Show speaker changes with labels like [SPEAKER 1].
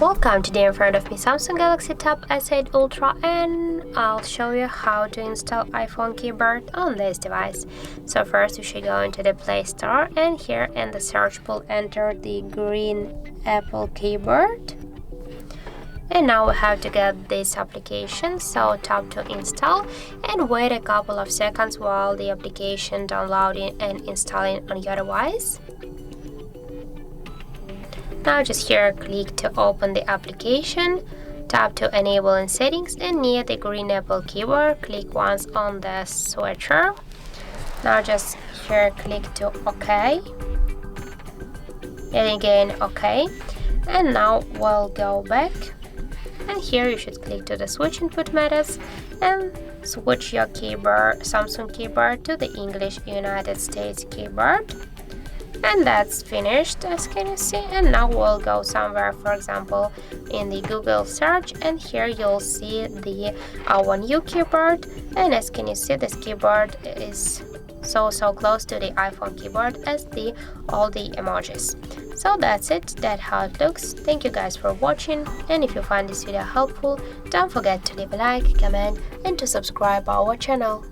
[SPEAKER 1] Welcome, today in front of me Samsung Galaxy Tab S8 Ultra, and I'll show you how to install iPhone keyboard on this device. So first you should go into the Play Store, and here in the search pool enter the green Apple keyboard. And now we have to get this application, so tap to install and wait a couple of seconds while the application downloading and installing on your device. Now just here click to open the application, tap to enable in settings, and near the green Apple keyboard click once on the switcher. Now just here click to OK, and again OK, and now we'll go back, and here you should click to the switch input methods and switch your keyboard, Samsung keyboard, to the English United States keyboard. And that's finished, as can you see. And now we'll go somewhere, for example in the Google search, and here you'll see the our new keyboard. And as can you see, this keyboard is so close to the iPhone keyboard as all the emojis. So that's it, that's how it looks. Thank you guys for watching, and if you find this video helpful, don't forget to leave a like, comment and to subscribe our channel.